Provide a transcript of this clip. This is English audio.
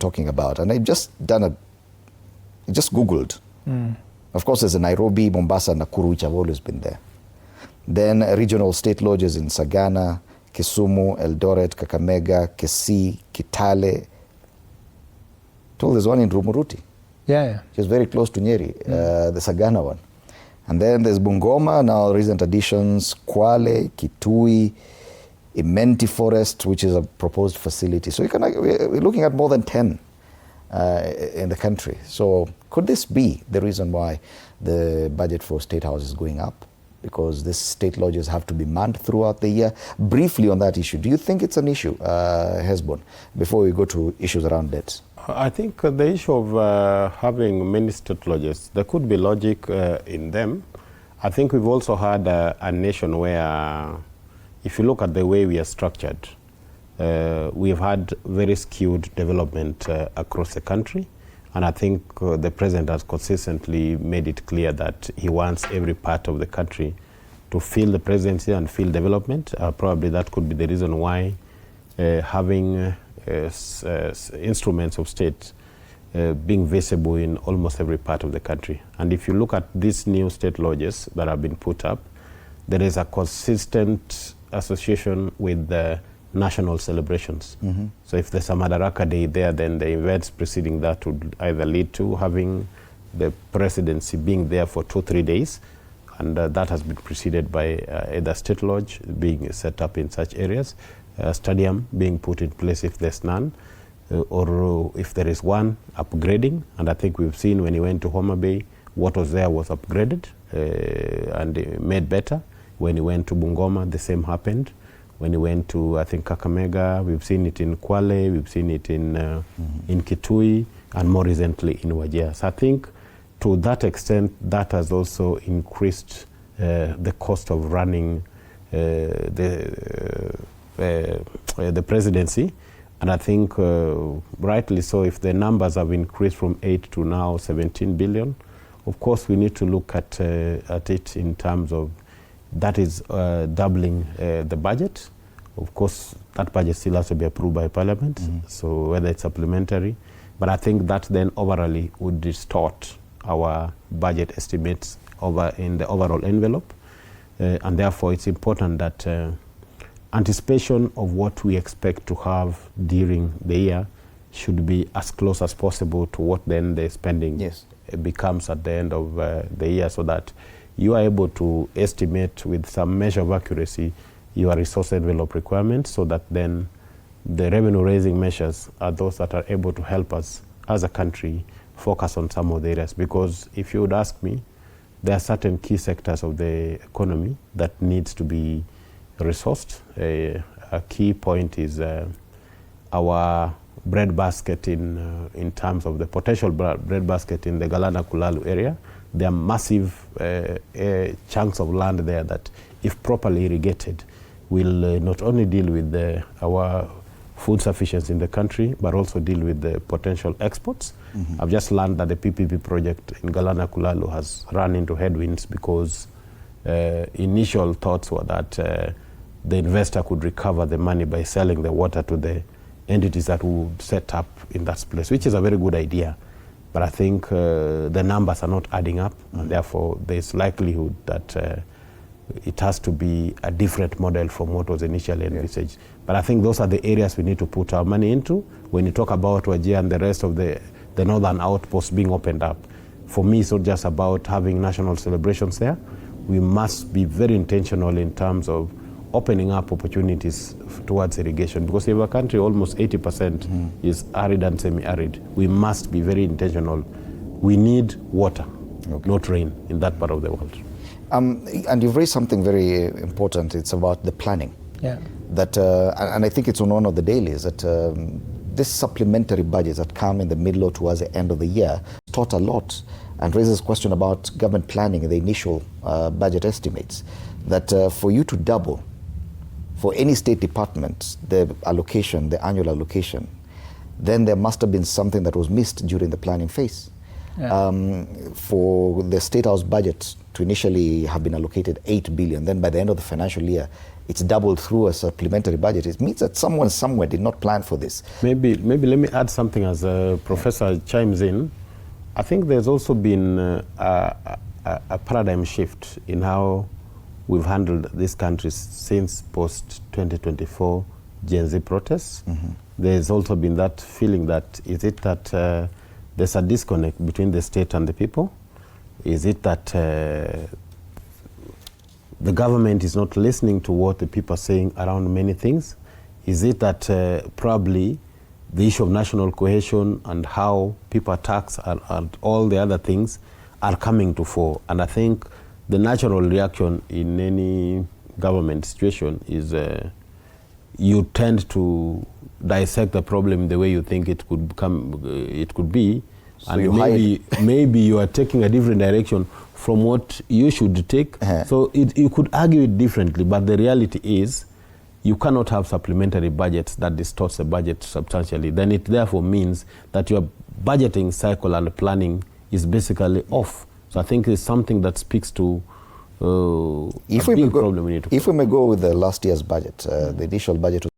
talking about. And I've just Googled. Of course, there's a Nairobi, Mombasa, Nakuru, which have always been there. Then regional state lodges in Sagana, Kisumu, Eldoret, Kakamega, Kisii, Kitale. Told there's one in Rumuruti. Yeah. Which is very close to Nyeri, the Sagana one. And then there's Bungoma, now recent additions, Kwale, Kitui, Imenti Forest, which is a proposed facility. So we're looking at more than 10 in the country. So could this be the reason why the budget for State House is going up? Because these state lodges have to be manned throughout the year. Briefly on that issue, do you think it's an issue, Hesbon, before we go to issues around debts? I think the issue of having many state lodges, there could be logic in them. I think we've also had a nation where, if you look at the way we are structured, we've had very skewed development across the country. And I think the president has consistently made it clear that he wants every part of the country to feel the presidency and feel development. Probably that could be the reason why having instruments of state being visible in almost every part of the country. And if you look at these new state lodges that have been put up, there is a consistent association with the national celebrations. So if there's a Madaraka Day there, then the events preceding that would either lead to having the presidency being there for 2-3 days, and that has been preceded by either state lodge being set up in such areas, a stadium being put in place if there's none, or if there is one, upgrading. And I think we've seen when he went to Homa Bay, what was there was upgraded and made better. When he went to Bungoma, the same happened. When he went to, I think, Kakamega, we've seen it in Kwale, we've seen it in Kitui, and more recently in Wajir. So I think to that extent, that has also increased the cost of running the presidency. And I think rightly so, if the numbers have increased from 8 to now 17 billion, of course we need to look at it in terms of that is doubling the budget. Of course, that budget still has to be approved by Parliament, so whether it's supplementary. But I think that then overall would distort our budget estimates in the overall envelope. And therefore, it's important that anticipation of what we expect to have during the year should be as close as possible to what then the spending becomes at the end of the year, so that you are able to estimate with some measure of accuracy your resource envelope requirements, so that then the revenue raising measures are those that are able to help us as a country focus on some of the areas. Because if you would ask me, there are certain key sectors of the economy that needs to be resourced. A key point is our breadbasket in terms of the potential breadbasket in the Galana Kulalu area. There are massive chunks of land there that, if properly irrigated, will not only deal with our food sufficiency in the country, but also deal with the potential exports. I've just learned that the PPP project in Galana Kulalu has run into headwinds because initial thoughts were that the investor could recover the money by selling the water to the entities that would set up in that place, which is a very good idea. But I think the numbers are not adding up, and therefore there's likelihood that it has to be a different model from what was initially envisaged. But I think those are the areas we need to put our money into. When you talk about Wajir and the rest of the northern outposts being opened up, for me it's not just about having national celebrations there. We must be very intentional in terms of opening up opportunities towards irrigation, because if a country almost 80% is arid and semi-arid, we must be very intentional. We need water, not rain, in that part of the world. And you've raised something very important. It's about the planning. That and I think it's on one of the dailies that this supplementary budgets that come in the middle or towards the end of the year taught a lot, and raises question about government planning and the initial budget estimates. That for you to double for any state department the allocation, the annual allocation, then there must have been something that was missed during the planning phase. for the State House budget to initially have been allocated 8 billion, then by the end of the financial year, it's doubled through a supplementary budget. It means that someone somewhere did not plan for this. Maybe let me add something as Professor chimes in. I think there's also been a paradigm shift in how we've handled this country since post-2024 Gen Z protests. There's also been that feeling that, is it that there's a disconnect between the state and the people? Is it that the government is not listening to what the people are saying around many things? Is it that probably the issue of national cohesion and how people are taxed and all the other things are coming to fore? And I think the natural reaction in any government situation is you tend to dissect the problem the way you think it could be, so and maybe you are taking a different direction from what you should take. So you could argue it differently, but the reality is you cannot have supplementary budgets that distorts the budget substantially. Then it therefore means that your budgeting cycle and planning is basically off. So I think it's something that speaks to if we may go with the last year's budget, the initial budget